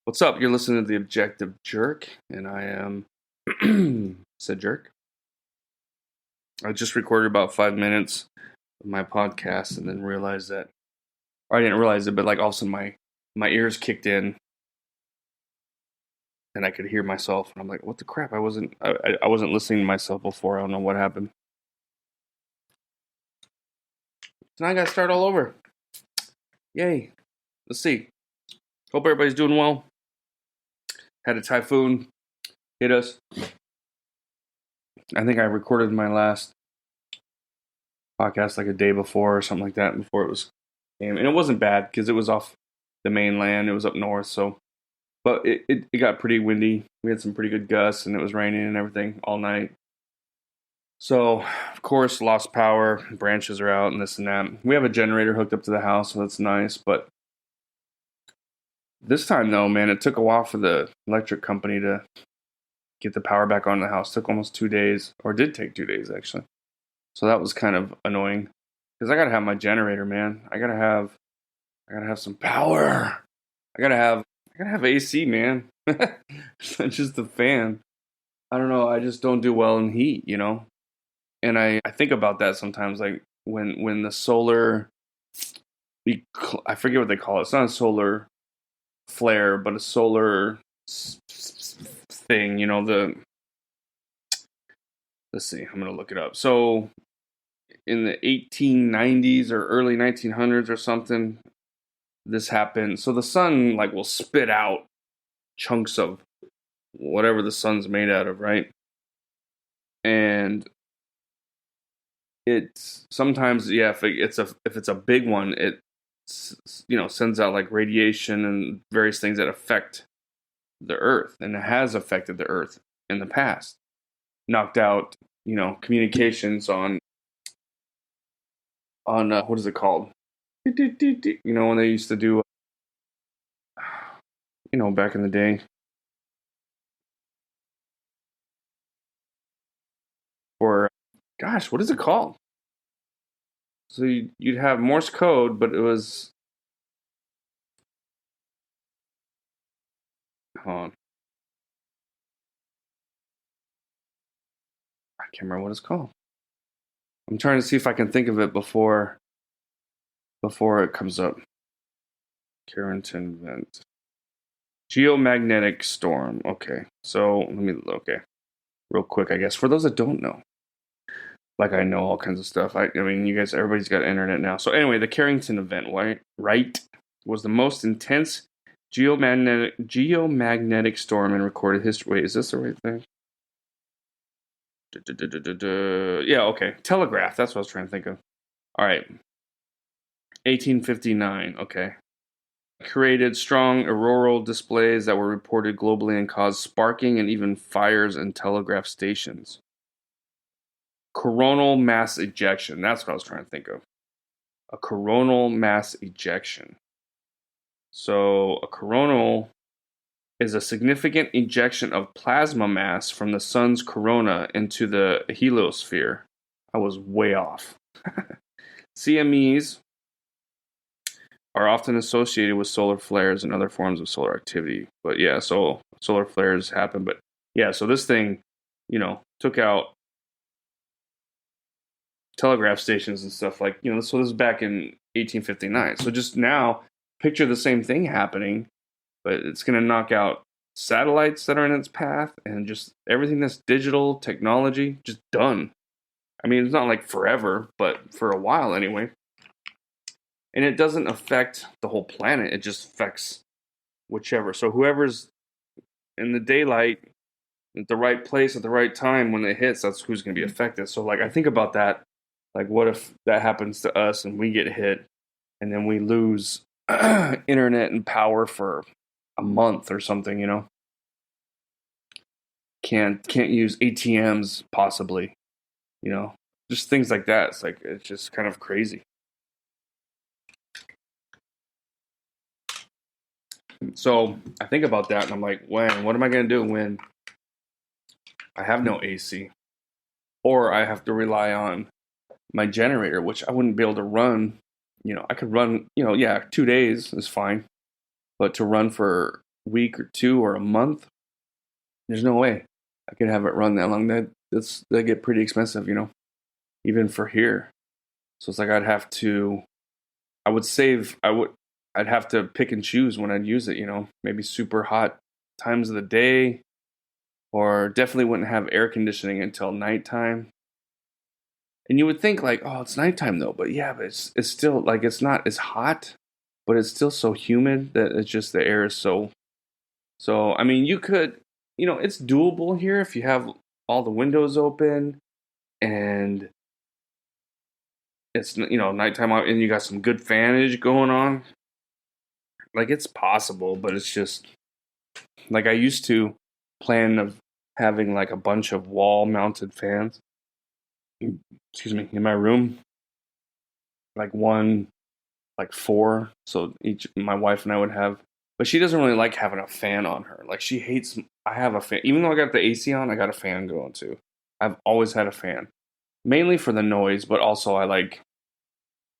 What's up? You're listening to The Objective Jerk, and I am said jerk. I just recorded about 5 minutes of my podcast and then realized that, or I didn't realize it, but like all of a sudden my ears kicked in and I could hear myself, and I'm like, what the crap? I wasn't listening to myself before. I don't know what happened. So now I gotta start all over. Yay. Let's see. Hope everybody's doing well. Had a typhoon hit us. I think I recorded my last podcast like a day before or something like that, before it was and it wasn't bad because it was off the mainland. It was up north, so but it got pretty windy. We had some pretty good gusts, and it was raining and everything all night. So, of course, lost power, branches are out, and this and that. We have a generator hooked up to the house, so that's nice. But this time, though, man, it took a while for the electric company to get the power back on the house. It took almost 2 days, or did take 2 days, actually. So that was kind of annoying. Because I gotta have my generator, man. I gotta have some power. I gotta have AC, man. It's not just the fan. I don't know. I just don't do well in heat, you know? And I think about that sometimes, like when the solar, I forget what they call it. It's not a solar flare, but a solar thing, you know, let's see, I'm going to look it up. So in the 1890s or early 1900s or something, this happened. So the sun like will spit out chunks of whatever the sun's made out of, right? And it's sometimes, yeah, if it's a big one, it sends out like radiation and various things that affect the earth, and it has affected the earth in the past. Knocked out, communications on what is it called? You know, when they used to do, back in the day. Or, gosh, what is it called? So you'd have Morse code, but it was, hold on. I can't remember what it's called. I'm trying to see if I can think of it before it comes up. Carrington vent. Geomagnetic storm. Okay. So okay. Real quick, I guess. For those that don't know. Like I know all kinds of stuff. I mean, you guys, everybody's got internet now. So anyway, the Carrington event, right, was the most intense geomagnetic storm in recorded history. Wait, is this the right thing? Yeah, okay. Telegraph. That's what I was trying to think of. All right. 1859. Okay. Created strong auroral displays that were reported globally and caused sparking and even fires in telegraph stations. Coronal mass ejection. That's what I was trying to think of. A coronal mass ejection. So a coronal is a significant ejection of plasma mass from the sun's corona into the heliosphere. I was way off. CMEs are often associated with solar flares and other forms of solar activity. But yeah, so solar flares happen. But yeah, so this thing, took out telegraph stations and stuff like, so this is back in 1859. So just now, picture the same thing happening, but it's going to knock out satellites that are in its path and just everything that's digital technology, just done. I mean, it's not like forever, but for a while anyway. And it doesn't affect the whole planet. It just affects whichever. So whoever's in the daylight at the right place at the right time when it hits, that's who's going to be affected. So like I think about that. Like, what if that happens to us and we get hit and then we lose internet and power for a month or something, Can't use ATMs possibly, just things like that. It's just kind of crazy. So I think about that and I'm like, what am I going to do when I have no AC or I have to rely on my generator, which I wouldn't be able to run. I could run, 2 days is fine. But to run for week or two or a month, there's no way I could have it run that long. That get pretty expensive, even for here. So it's like I would save, I'd have to pick and choose when I'd use it, maybe super hot times of the day, or definitely wouldn't have air conditioning until nighttime. And you would think like, oh, it's nighttime though, but yeah, but it's still like it's not as hot, but it's still so humid that it's just the air is so. I mean, you could, it's doable here if you have all the windows open and it's nighttime out and you got some good fanage going on. Like it's possible, but it's just like I used to plan of having like a bunch of wall mounted fans. Excuse me, in my room, like one, like four. So each my wife and I would have, but she doesn't really like having a fan on her. Like she hates. I have a fan, even though I got the AC on. I got a fan going too. I've always had a fan, mainly for the noise, but also I like,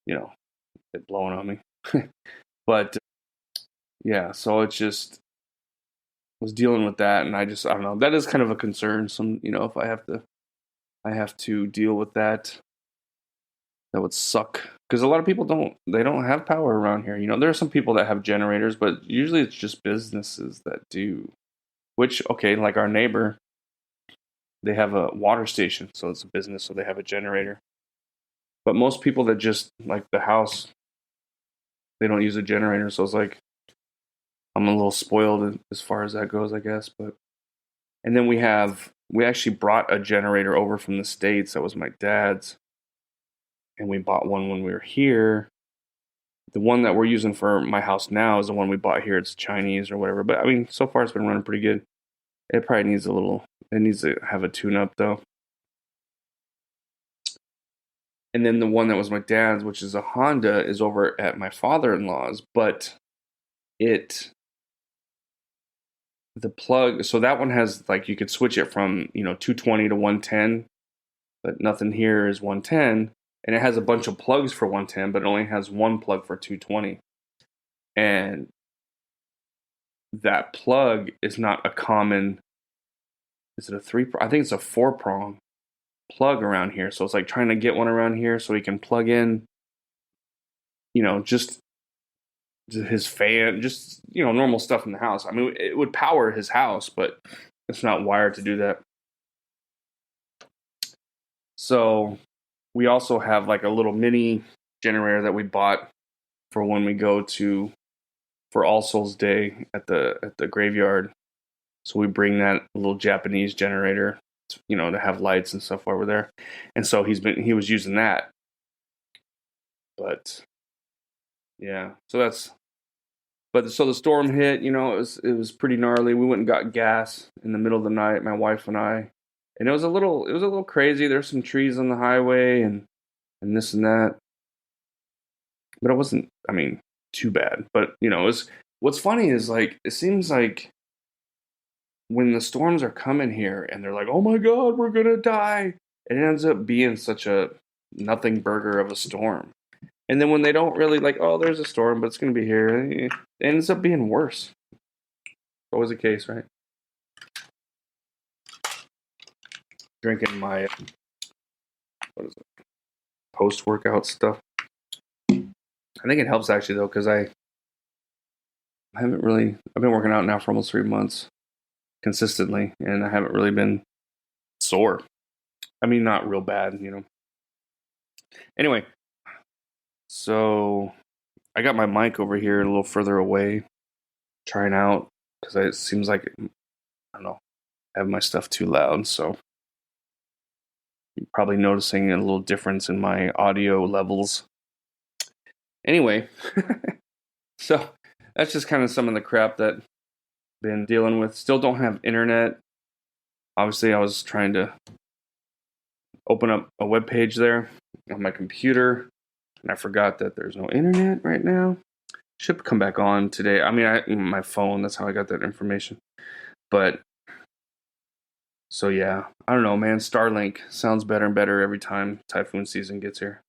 it blowing on me. But yeah, so it just was dealing with that, and I don't know. That is kind of a concern. If I have to deal with that. That would suck because a lot of people don't have power around here. There are some people that have generators, but usually it's just businesses that do. Which okay, like our neighbor, they have a water station, so it's a business, so they have a generator. But most people that just like the house, they don't use a generator, so it's like I'm a little spoiled as far as that goes, I guess. But and then we actually brought a generator over from the States. That was my dad's, and we bought one when we were here. The one that we're using for my house now is the one we bought here. It's Chinese or whatever. But I mean, so far it's been running pretty good. It probably needs it needs to have a tune up though. And then the one that was my dad's, which is a Honda, is over at my father-in-law's. But the plug, so that one has like, you could switch it from, 220 to 110, but nothing here is 110. And it has a bunch of plugs for 110, but it only has one plug for 220. And that plug is not a common, is it a three? I think it's a 4-prong plug around here. So it's like trying to get one around here so he can plug in, just his fan, just, normal stuff in the house. I mean, it would power his house, but it's not wired to do that. So we also have like a little mini generator that we bought for when we go for All Souls Day at the graveyard. So we bring that little Japanese generator, to have lights and stuff while we're there. And so he was using that. But yeah, so the storm hit, it was pretty gnarly. We went and got gas in the middle of the night, my wife and I. And it was a little crazy. There's some trees on the highway and this and that. But it wasn't, I mean, too bad. But, what's funny is like, it seems like when the storms are coming here and they're like, oh my God, we're going to die. It ends up being such a nothing burger of a storm. And then when they don't really like, oh, there's a storm, but it's going to be here, it ends up being worse. Always the case, right? Drinking my, what is it, post-workout stuff. I think it helps actually though, because I've been working out now for almost 3 months consistently, and I haven't really been sore. I mean, not real bad, Anyway, so I got my mic over here a little further away, trying out, because it seems like, I don't know, I have my stuff too loud, so you're probably noticing a little difference in my audio levels. Anyway, so that's just kind of some of the crap that I've been dealing with. Still don't have internet. Obviously, I was trying to open up a web page there on my computer, and I forgot that there's no internet right now. Should come back on today. I mean, my phone, that's how I got that information. But, so yeah, I don't know, man. Starlink sounds better and better every time typhoon season gets here.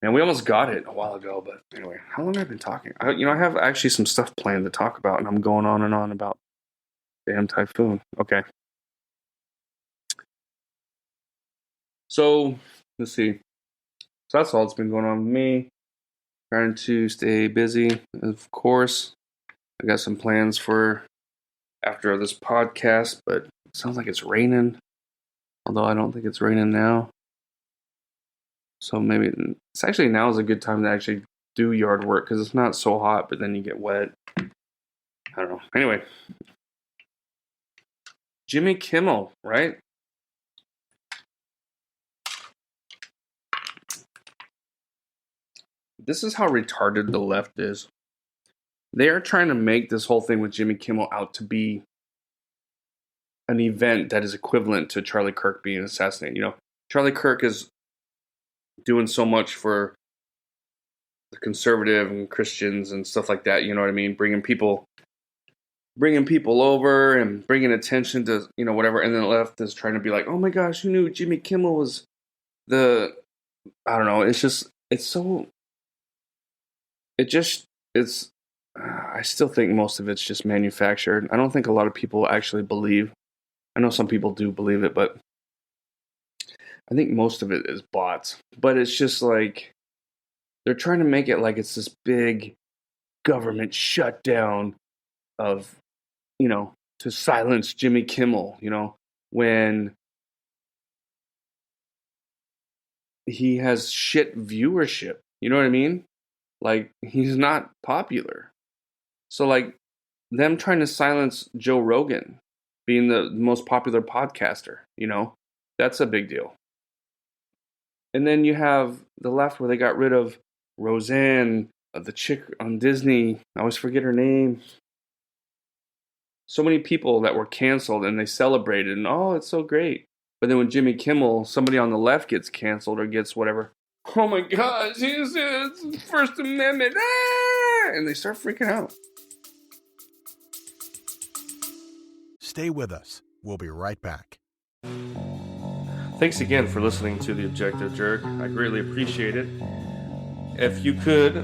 And we almost got it a while ago, but anyway, how long have I been talking? I have actually some stuff planned to talk about, and I'm going on and on about damn typhoon. Okay. So, let's see. So that's all that's been going on with me. Trying to stay busy, of course. I got some plans for after this podcast, but it sounds like it's raining. Although I don't think it's raining now. So maybe it's actually now is a good time to actually do yard work because it's not so hot, but then you get wet. I don't know. Anyway, Jimmy Kimmel, right? This is how retarded the left is. They are trying to make this whole thing with Jimmy Kimmel out to be an event that is equivalent to Charlie Kirk being assassinated. Charlie Kirk is doing so much for the conservative and Christians and stuff like that. You know what I mean? Bringing people over and bringing attention to whatever. And then the left is trying to be like, oh my gosh, who knew Jimmy Kimmel was I don't know. I still think most of it's just manufactured. I don't think a lot of people actually believe. I know some people do believe it, but I think most of it is bots. But it's just like they're trying to make it like it's this big government shutdown of, to silence Jimmy Kimmel, when he has shit viewership. You know what I mean? Like, he's not popular. So, like, them trying to silence Joe Rogan being the most popular podcaster, that's a big deal. And then you have the left where they got rid of Roseanne, the chick on Disney. I always forget her name. So many people that were canceled and they celebrated and, oh, it's so great. But then when Jimmy Kimmel, somebody on the left gets canceled or gets whatever, oh my gosh, it's First Amendment, and they start freaking out. Stay with us. We'll be right back. Thanks again for listening to The Objective Jerk. I greatly appreciate it. If you could,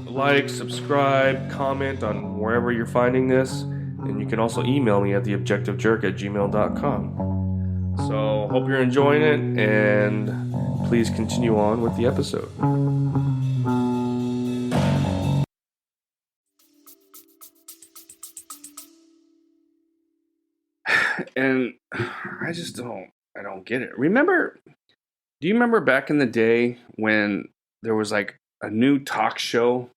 like, subscribe, comment on wherever you're finding this, and you can also email me at theobjectivejerk@gmail.com. So, hope you're enjoying it, and please continue on with the episode. And I don't get it. Do you remember back in the day when there was like a new talk show,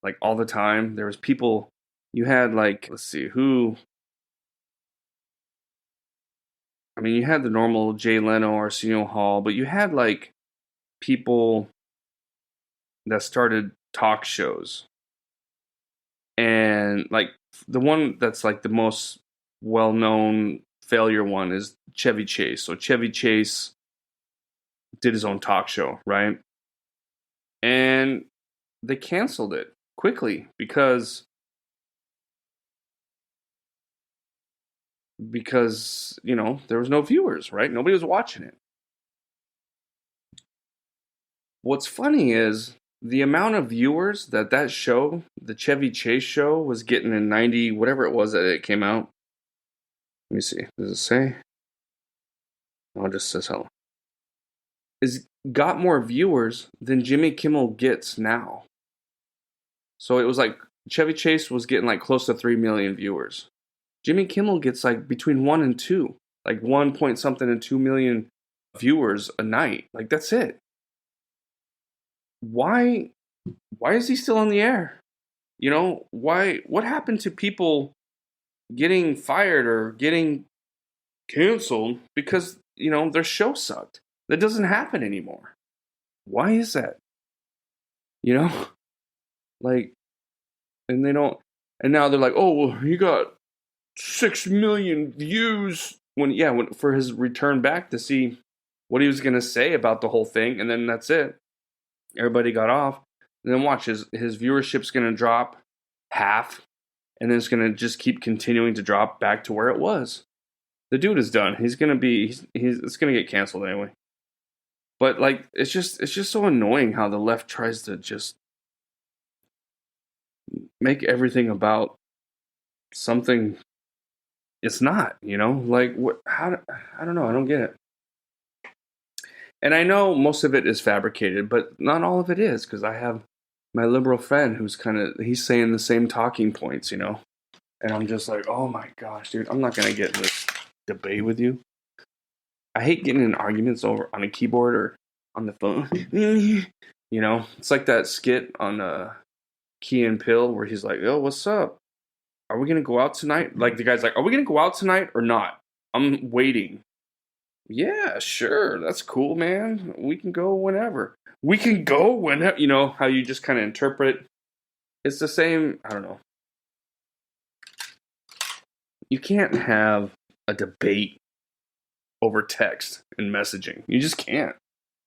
like all the time? There was people, you had like, let's see, you had the normal Jay Leno, Arsenio Hall, but you had like people that started talk shows. And like the one that's like the most well-known failure one is Chevy Chase. So Chevy Chase did his own talk show, right? And they canceled it quickly because there was no viewers, right? Nobody was watching it. What's funny is the amount of viewers that show, the Chevy Chase show, was getting in 90, whatever it was that it came out. Let me see. Does it say? Oh, it just says hello. Got more viewers than Jimmy Kimmel gets now. So it was like Chevy Chase was getting like close to 3 million viewers. Jimmy Kimmel gets like between 1 and 2, like 1 point something and 2 million viewers a night. Like that's it. Why is he still on the air? What happened to people getting fired or getting canceled because, their show sucked? That doesn't happen anymore. Why is that? Like, and they don't, and now they're like, oh, well, he got 6 million views for his return back to see what he was going to say about the whole thing. And then that's it. Everybody got off. And then watch, his viewership's going to drop half. And then it's going to just keep continuing to drop back to where it was. The dude is done. It's going to get canceled anyway. But like it's just so annoying how the left tries to just make everything about something it's not, Like what I don't know, I don't get it. And I know most of it is fabricated, but not all of it is because I have my liberal friend who's he's saying the same talking points. And I'm just like, "Oh my gosh, dude, I'm not going to get in this debate with you." I hate getting in arguments over on a keyboard or on the phone. It's like that skit on Key and Pill where he's like, "Yo, what's up? Are we gonna go out tonight?" Like the guy's like, "Are we gonna go out tonight or not?" I'm waiting. Yeah, sure, that's cool, man. We can go whenever. We can go whenever. You know how you just kind of interpret. It's the same. I don't know. You can't have a debate over text and messaging. You just can't.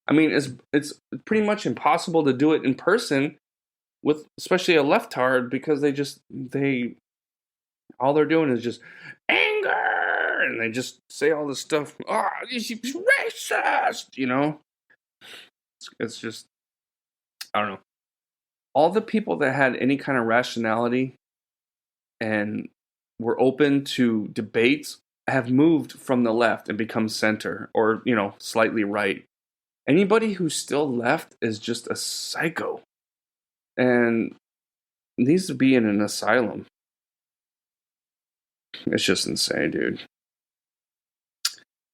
I mean, it's pretty much impossible to do it in person with especially a leftard because they all they're doing is just anger and they just say all this stuff. Oh, he's racist. It's just I don't know. All the people that had any kind of rationality and were open to debates have moved from the left and become center or slightly right. Anybody who's still left is just a psycho and needs to be in an asylum. It's just insane, dude.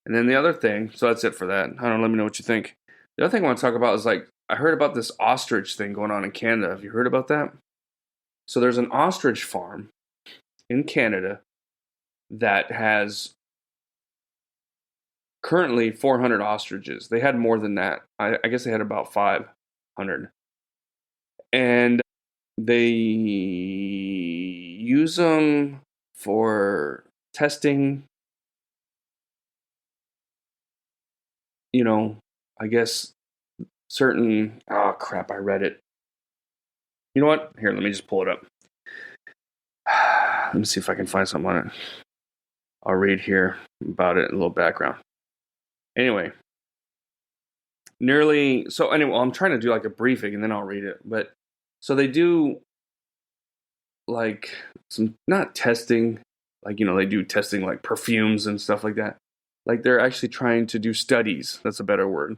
And then the other thing, so that's it for that. I don't know, let me know what you think. The other thing I want to talk about is like, I heard about this ostrich thing going on in Canada. Have you heard about that? So there's an ostrich farm in Canada that has currently 400 ostriches. They had more than that. I guess they had about 500. And they use them for testing, I guess certain. Oh, crap, I read it. You know what? Here, let me just pull it up. Let me see if I can find something on it. I'll read here about it, a little background. Anyway, I'm trying to do like a briefing and then I'll read it. But so they do like some, not testing, like, they do testing like perfumes and stuff like that. Like they're actually trying to do studies, that's a better word,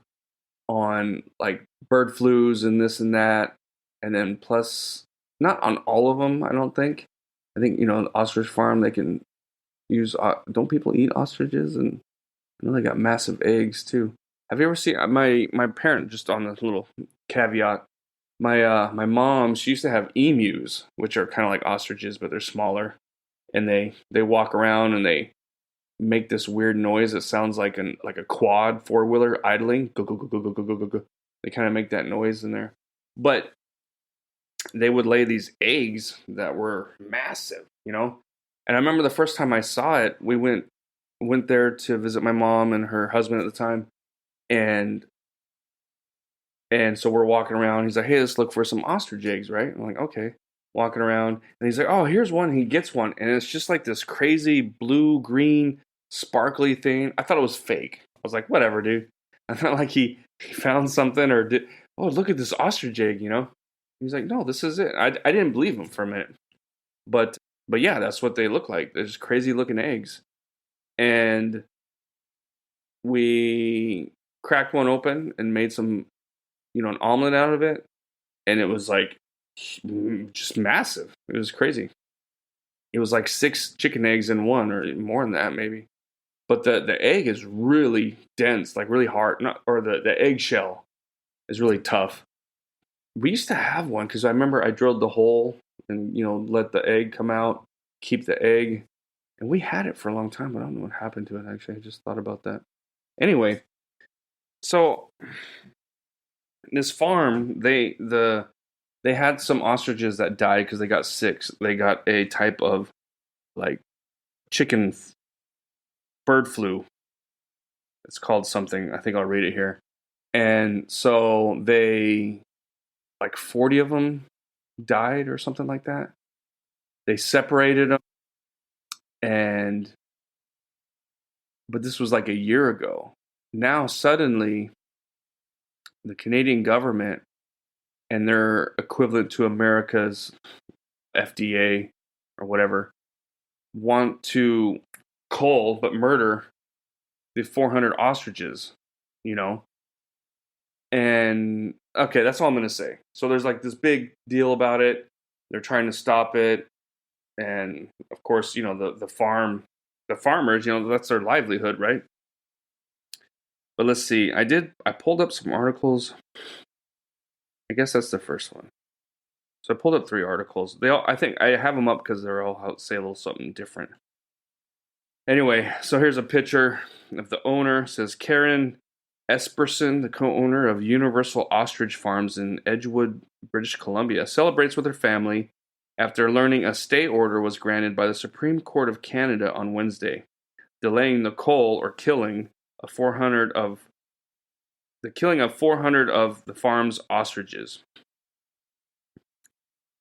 on like bird flus and this and that. And then plus, not on all of them, I don't think. I think, the ostrich farm, they can use, don't people eat ostriches? And I know they got massive eggs too. Have you ever seen my parent, just on this little caveat, my mom, she used to have emus, which are kind of like ostriches, but they're smaller. And they walk around and they make this weird noise that sounds like a quad four-wheeler idling. Go, go, go, go, go, go, go, go, go. They kind of make that noise in there. But they would lay these eggs that were massive. And I remember the first time I saw it, we went there to visit my mom and her husband at the time. And so we're walking around. He's like, "Hey, let's look for some ostrich eggs, right?" I'm like, "Okay." Walking around, and he's like, "Oh, here's one." He gets one, and it's just like this crazy blue, green, sparkly thing. I thought it was fake. I was like, "Whatever, dude." I thought like he found something or did. Oh, look at this ostrich egg. He's like, "No, this is it." I didn't believe him for a minute, but yeah, that's what they look like. They're just crazy looking eggs, and we cracked one open and made some, an omelet out of it, and it was like just massive. It was crazy. It was like 6 chicken eggs in one, or more than that, maybe. But the egg is really dense, like really hard. Not, or the eggshell is really tough. We used to have one because I remember I drilled the hole and let the egg come out, keep the egg, and we had it for a long time. But I don't know what happened to it. Actually, I just thought about that. Anyway, so this farm, they had some ostriches that died because they got sick. They got a type of like chicken bird flu. It's called something. I think I'll read it here. And so they, like 40 of them died or something like that. They separated them, but this was like a year ago. Now suddenly the Canadian government and their equivalent to America's FDA or whatever want to cull but murder the 400 ostriches, you know? And okay, that's all I'm going to say. So there's like this big deal about it. They're trying to stop it. And of course, the farmers, that's their livelihood, right? But let's see. I pulled up some articles. I guess that's the first one. So I pulled up 3 articles. I think I have them up because they're all say a little something different. Anyway, so here's a picture of the owner. It says Karen Esperson, the co-owner of Universal Ostrich Farms in Edgewood, British Columbia, celebrates with her family after learning a stay order was granted by the Supreme Court of Canada on Wednesday, delaying the cull or killing of 400 of the farm's ostriches.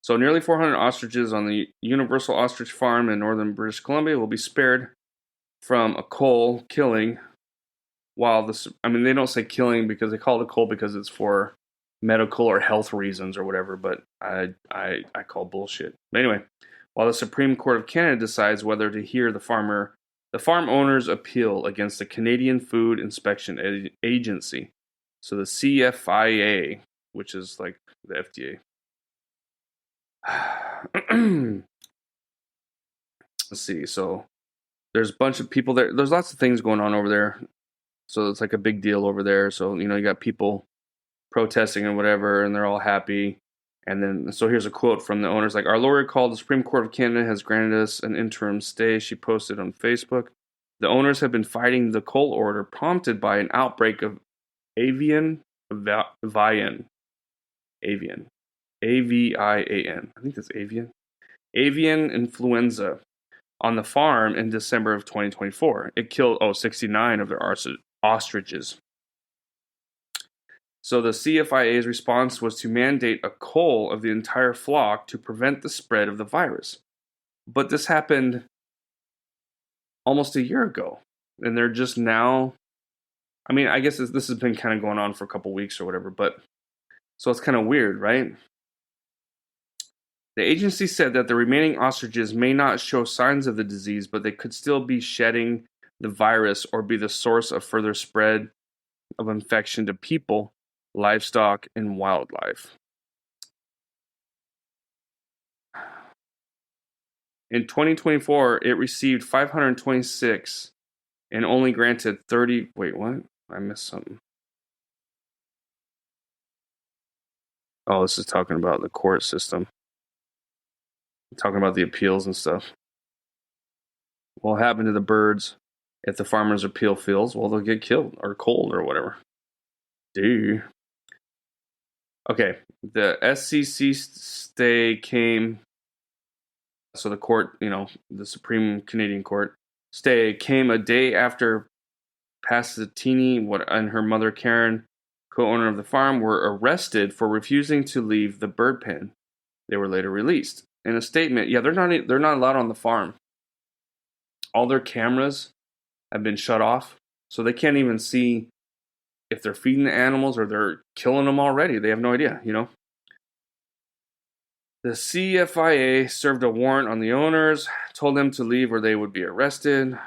So nearly 400 ostriches on the Universal Ostrich Farm in northern British Columbia will be spared from a cull killing. While they don't say killing because they call it a cull because it's for medical or health reasons or whatever, but I call bullshit. But anyway, while the Supreme Court of Canada decides whether to hear the farm owner's appeal against the Canadian Food Inspection Agency, so the CFIA, which is like the FDA. Let's see. So there's a bunch of people there. There's lots of things going on over there. So it's like a big deal over there. So, you got people protesting and whatever, and they're all happy. And then, so here's a quote from the owners, like, our lawyer called the Supreme Court of Canada has granted us an interim stay, she posted on Facebook. The owners have been fighting the cull order prompted by an outbreak of avian, A-V-I-A-N. I think that's avian. Avian influenza on the farm in December of 2024. It killed 69 of their ostriches. So the CFIA's response was to mandate a cull of the entire flock to prevent the spread of the virus. But this happened almost a year ago, and they're just now. I guess this has been kind of going on for a couple weeks or whatever, but so it's kind of weird, right? The agency said that the remaining ostriches may not show signs of the disease, but they could still be shedding the virus or be the source of further spread of infection to people, livestock, and wildlife. In 2024, it received 526 and only granted 30. Wait, what? I missed something. Oh, this is talking about the court system. Talking about the appeals and stuff. What happened to the birds if the farmers appeal fails? Well, they'll get killed or cold or whatever. Dude. Okay, the SCC stay came. So the court, the Supreme Canadian Court stay came a day after Passatini and her mother Karen, co-owner of the farm, were arrested for refusing to leave the bird pen. They were later released. In a statement, they're not allowed on the farm. All their cameras have been shut off, so they can't even see if they're feeding the animals or they're killing them already. They have no idea, The CFIA served a warrant on the owners, told them to leave or they would be arrested.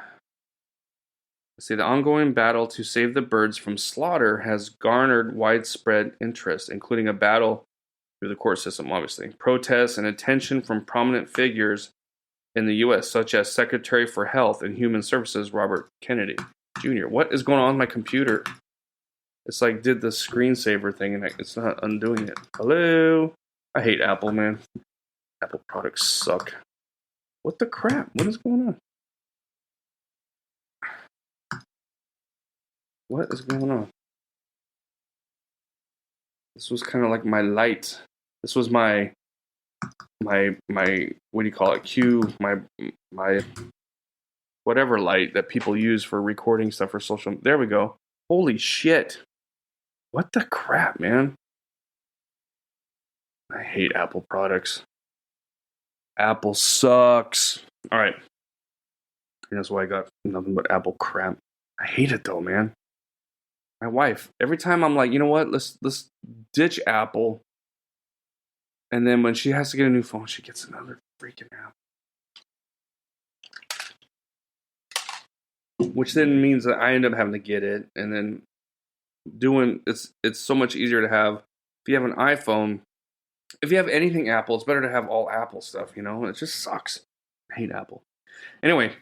The ongoing battle to save the birds from slaughter has garnered widespread interest, including a battle through the court system, obviously, protests and attention from prominent figures in the U.S., such as Secretary for Health and Human Services Robert Kennedy Jr. What is going on with my computer? It's like did the screensaver thing and it's not undoing it. Hello? I hate Apple, man. Apple products suck. What the crap? What is going on? What is going on? This was kind of like my light. This was my what do you call it? My whatever light that people use for recording stuff for social. There we go. Holy shit. What the crap, man? I hate Apple products. Apple sucks. All right. And that's why I got nothing but Apple crap. I hate it though, man. My wife. Every time I'm like, you know what? Let's ditch Apple. And then when she has to get a new phone, she gets another freaking Apple. Which then means that I end up having to get it, and then it's so much easier to have if you have an iPhone. If you have anything Apple, it's better to have all Apple stuff, It just sucks. I hate Apple. Anyway,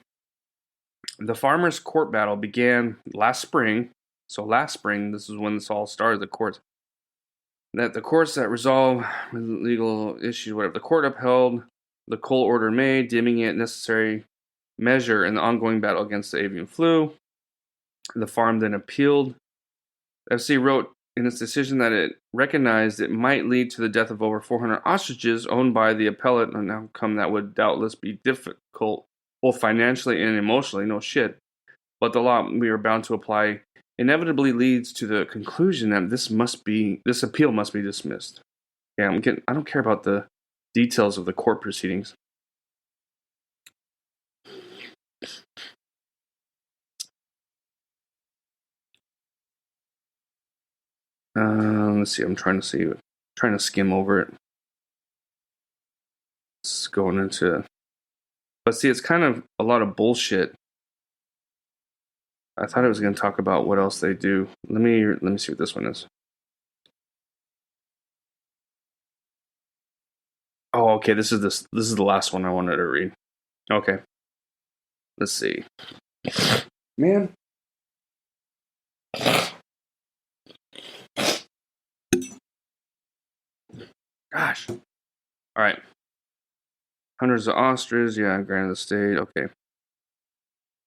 the farmers' court battle began last spring. So last spring, this is when this all started, the courts. That the courts that resolve legal issues, whatever, the court upheld the coal order made, deeming it necessary measure in the ongoing battle against the avian flu. The farm then appealed. The FC wrote in its decision that it recognized it might lead to the death of over 400 ostriches owned by the appellate, an outcome that would doubtless be difficult, both financially and emotionally, no shit. But the law we are bound to apply inevitably leads to the conclusion that this appeal must be dismissed. Yeah, I don't care about the details of the court proceedings. Let's see. I'm trying to skim over it. It's going into, but see, it's kind of a lot of bullshit. I thought I was going to talk about what else they do. Let me see what this one is. Oh, okay. This is the last one I wanted to read. Okay. Let's see. Man. Gosh. All right. Hundreds of ostriches. Yeah, granted the state. Okay.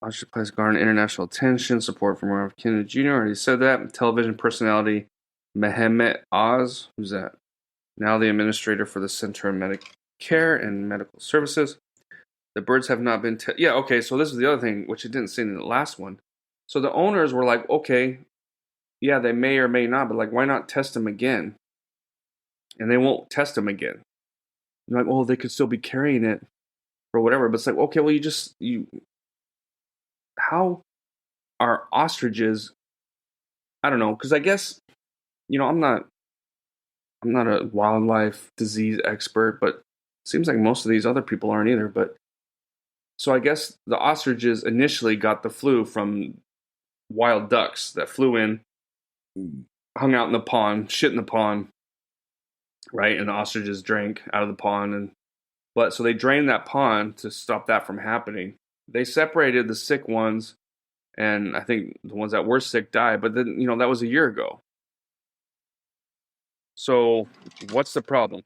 Ostrich plays garner international attention. Support from Robert Kennedy Jr. Already said that. Television personality Mehmet Oz. Who's that? Now the administrator for the Center of Medicare and Medical Services. The birds have not been... yeah, okay, so this is the other thing, which it didn't say in the last one. So the owners were like, okay, yeah, they may or may not, but like, why not test them again? And they won't test them again. They're like, oh, they could still be carrying it or whatever. But it's like, okay, well, how are ostriches... I don't know, because I guess, I'm not a wildlife disease expert, but it seems like most of these other people aren't either. But so I guess the ostriches initially got the flu from wild ducks that flew in, hung out in the pond, shit in the pond, right? And the ostriches drank out of the pond, but so they drained that pond to stop that from happening. They separated the sick ones, and I think the ones that were sick died. But then that was a year ago. So what's the problem?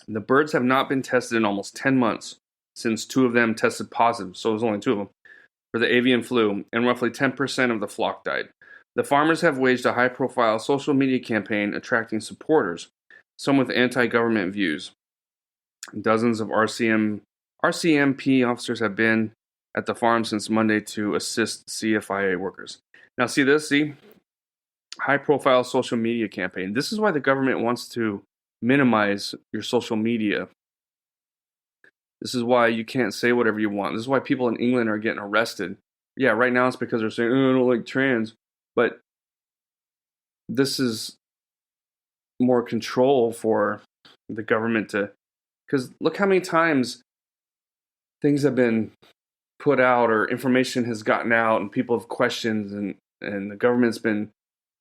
The birds have not been tested in almost 10 months since 2 of them tested positive. So it was only 2 of them for the avian flu, and roughly 10% of the flock died. The farmers have waged a high-profile social media campaign attracting supporters, some with anti-government views. Dozens of RCMP officers have been at the farm since Monday to assist CFIA workers. Now, see? High-profile social media campaign. This is why the government wants to minimize your social media. This is why you can't say whatever you want. This is why people in England are getting arrested. Yeah, right now it's because they're saying, oh, I don't like trans. But this is more control for the government to... because look how many times things have been put out or information has gotten out and people have questioned and the government's been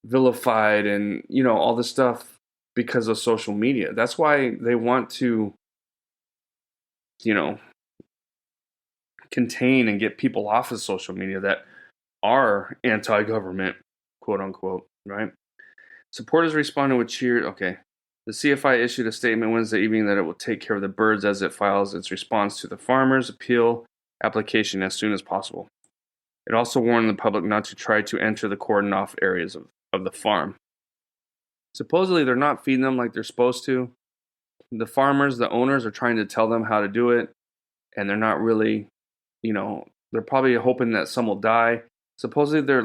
vilified and, all this stuff because of social media. That's why they want to, contain and get people off of social media that are anti-government, quote unquote, right? Supporters responded with cheers. Okay. The CFI issued a statement Wednesday evening that it will take care of the birds as it files its response to the farmers' appeal application as soon as possible. It also warned the public not to try to enter the cordoned off areas of the farm. Supposedly, they're not feeding them like they're supposed to. The farmers, the owners, are trying to tell them how to do it, and they're not really, they're probably hoping that some will die. Supposedly, they're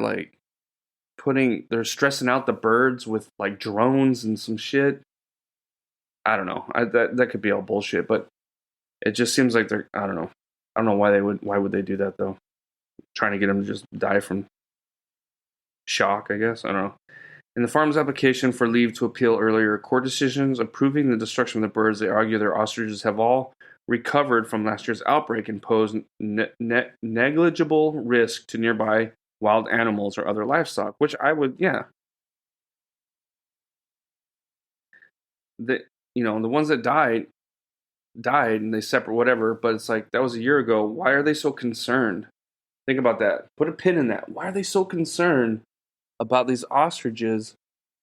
they're stressing out the birds with like drones and some shit. I don't know. That could be all bullshit, but it just seems like I don't know. I don't know why would they do that though. trying to get them to just die from shock, I guess. I don't know. In the farm's application for leave to appeal earlier court decisions approving the destruction of the birds, they argue their ostriches have all recovered from last year's outbreak and pose negligible risk to nearby wild animals or other livestock, which I would, yeah. The the ones that died and they separate whatever, but it's like that was a year ago. Why are they so concerned? Think about that. Put a pin in that. Why are they so concerned about these ostriches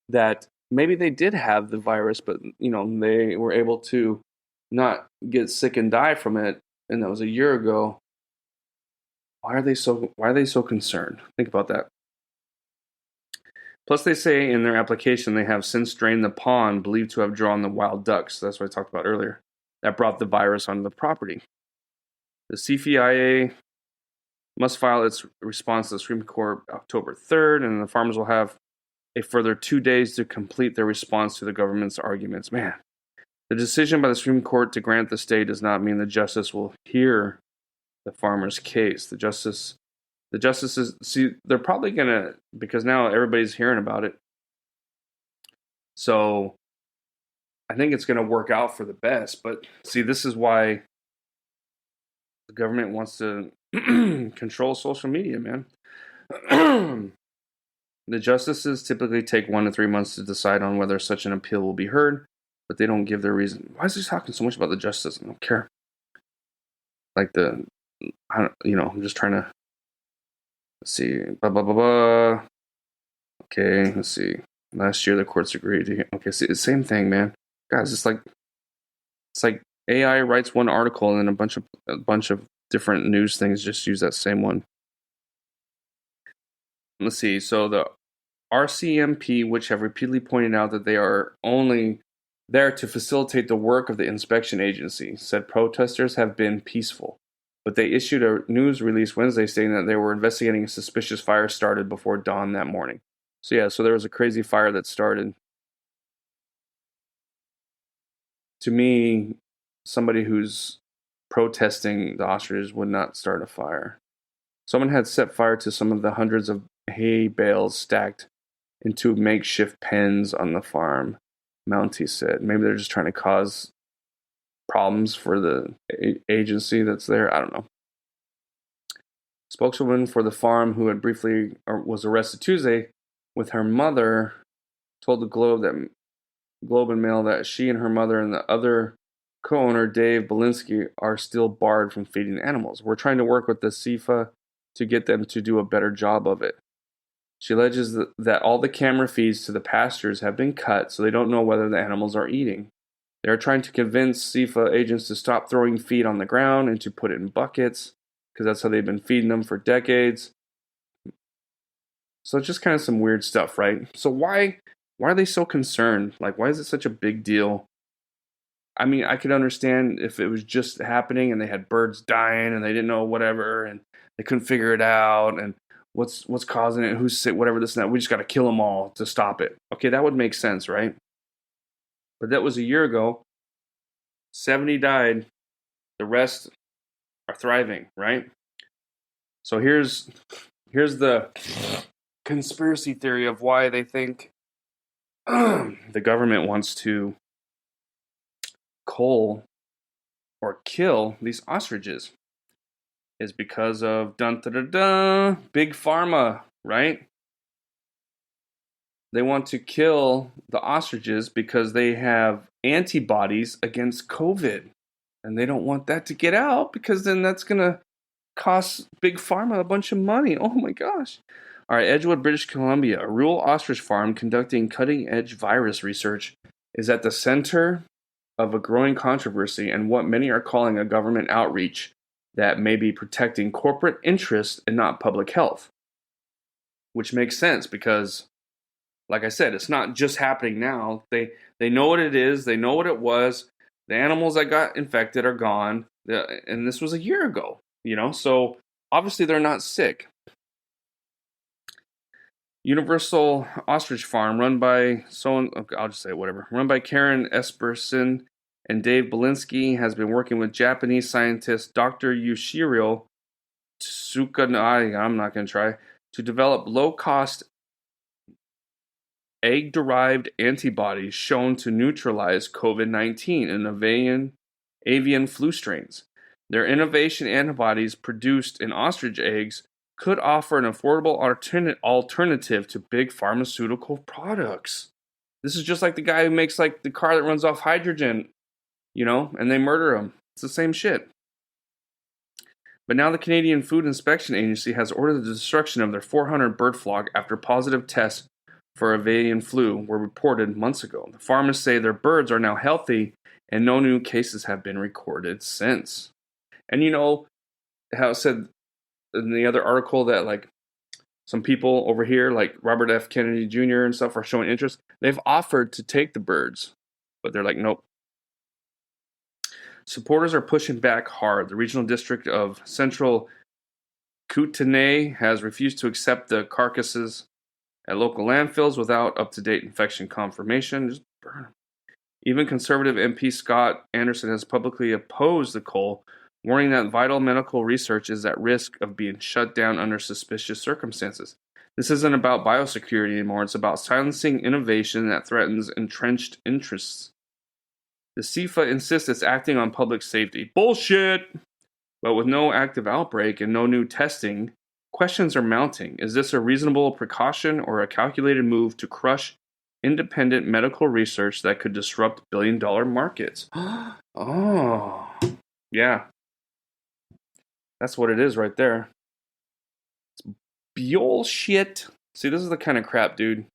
that maybe they did have the virus, but they were able to not get sick and die from it, and that was a year ago. Why are they so concerned? Think about that. Plus, they say in their application they have since drained the pond believed to have drawn the wild ducks. That's what I talked about earlier. That brought the virus onto the property. The CFIA must file its response to the Supreme Court October 3rd, and the farmers will have a further 2 days to complete their response to the government's arguments. Man, the decision by the Supreme Court to grant the stay does not mean the justice will hear the farmers' case. The justices, see, they're probably going to, because now everybody's hearing about it. So I think it's going to work out for the best. But see, this is why the government wants to control social media, man. The justices typically take 1 to 3 months to decide on whether such an appeal will be heard, but they don't give their reason. Why is he talking so much about the justice? I don't care. Like I'm just trying to see. Blah, blah, blah, blah. Okay, let's see. Last year, the courts agreed to. Okay, see, the same thing, man. Guys, it's like AI writes one article and then a bunch of different news things just use that same one. Let's see. So the RCMP, which have repeatedly pointed out that they are only there to facilitate the work of the inspection agency, said protesters have been peaceful. But they issued a news release Wednesday stating that they were investigating a suspicious fire started before dawn that morning. So yeah, so there was a crazy fire that started. To me, somebody who's protesting the ostriches would not start a fire. Someone had set fire to some of the hundreds of hay bales stacked into makeshift pens on the farm, Mountie said. Maybe they're just trying to cause problems for the agency that's there. I don't know. Spokeswoman for the farm, who had briefly was arrested Tuesday with her mother, told the Globe and Mail that she and her mother and the other co-owner, Dave Belinsky, are still barred from feeding animals. We're trying to work with the CFA to get them to do a better job of it. She alleges that all the camera feeds to the pastures have been cut, so they don't know whether the animals are eating. They are trying to convince CFA agents to stop throwing feed on the ground and to put it in buckets, because that's how they've been feeding them for decades. So it's just kind of some weird stuff, right? So why are they so concerned? Like, why is it such a big deal? I mean, I could understand if it was just happening and they had birds dying and they didn't know whatever and they couldn't figure it out and what's causing it, who's sick, whatever, this and that. We just got to kill them all to stop it. Okay, that would make sense, right? But that was a year ago. 70 died. The rest are thriving, right? So here's the conspiracy theory of why they think the government wants to cull or kill these ostriches is because of big pharma, right? They want to kill the ostriches because they have antibodies against COVID, and they don't want that to get out because then that's gonna cost big pharma a bunch of money. Oh my gosh. All right, Edgewood, British Columbia, a rural ostrich farm conducting cutting-edge virus research is at the center of a growing controversy and what many are calling a government outreach that may be protecting corporate interests and not public health. Which makes sense because, like I said, it's not just happening now. They know what it is. They know what it was. The animals that got infected are gone. And this was a year ago, So obviously they're not sick. Universal Ostrich Farm, run by run by Karen Esperson and Dave Belinsky, has been working with Japanese scientist Dr. Yushiro I'm not going to try, to develop low-cost egg-derived antibodies shown to neutralize COVID-19 in avian flu strains. Their innovation antibodies produced in ostrich eggs could offer an affordable alternative to big pharmaceutical products. This is just like the guy who makes like the car that runs off hydrogen, and they murder him. It's the same shit. But now the Canadian Food Inspection Agency has ordered the destruction of their 400 bird flock after positive tests for avian flu were reported months ago. The farmers say their birds are now healthy and no new cases have been recorded since. And how it said in the other article that like some people over here, like Robert F. Kennedy Jr. and stuff, are showing interest. They've offered to take the birds, but they're like, nope. Supporters are pushing back hard. The regional district of Central Kootenay has refused to accept the carcasses at local landfills without up-to-date infection confirmation. Just burn them. Even Conservative MP Scott Anderson has publicly opposed the cull, warning that vital medical research is at risk of being shut down under suspicious circumstances. This isn't about biosecurity anymore. It's about silencing innovation that threatens entrenched interests. The CIFA insists it's acting on public safety. Bullshit! But with no active outbreak and no new testing, questions are mounting. Is this a reasonable precaution or a calculated move to crush independent medical research that could disrupt billion-dollar markets? Oh, yeah. That's what it is right there. It's bullshit. See, this is the kind of crap, dude.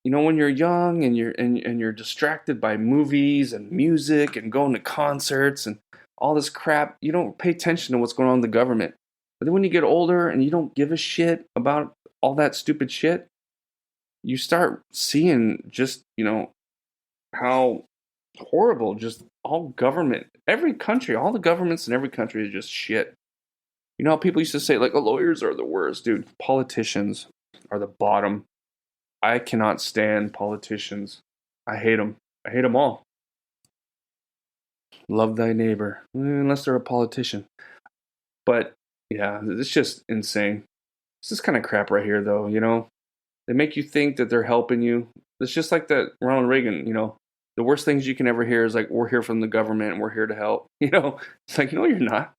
When you're young and you're distracted by movies and music and going to concerts and all this crap, you don't pay attention to what's going on in the government. But then when you get older and you don't give a shit about all that stupid shit, you start seeing just, how horrible just all government, every country, all the governments in every country is just shit. How people used to say, like, lawyers are the worst, dude. Politicians are the bottom. I cannot stand politicians. I hate them. I hate them all. Love thy neighbor, unless they're a politician. But, yeah, it's just insane. It's this kind of crap right here, though, They make you think that they're helping you. It's just like that Ronald Reagan, The worst things you can ever hear is like, we're here from the government and we're here to help. It's like, no, you're not.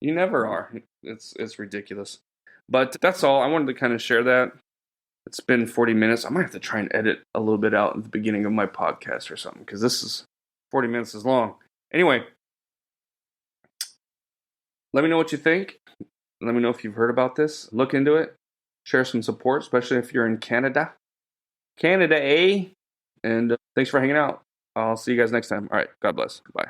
You never are. It's ridiculous. But that's all. I wanted to kind of share that. It's been 40 minutes. I might have to try and edit a little bit out at the beginning of my podcast or something, because this is 40 minutes is long. Anyway, let me know what you think. Let me know if you've heard about this. Look into it. Share some support, especially if you're in Canada. Canada, eh? And thanks for hanging out. I'll see you guys next time. All right. God bless. Bye.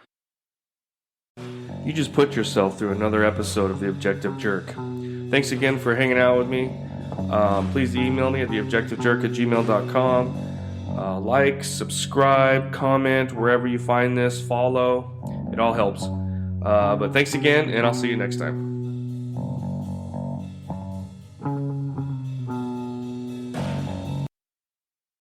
You just put yourself through another episode of The Objective Jerk. Thanks again for hanging out with me. Please email me at theobjectivejerk@gmail.com. Like, subscribe, comment, wherever you find this, follow. It all helps. But thanks again, and I'll see you next time.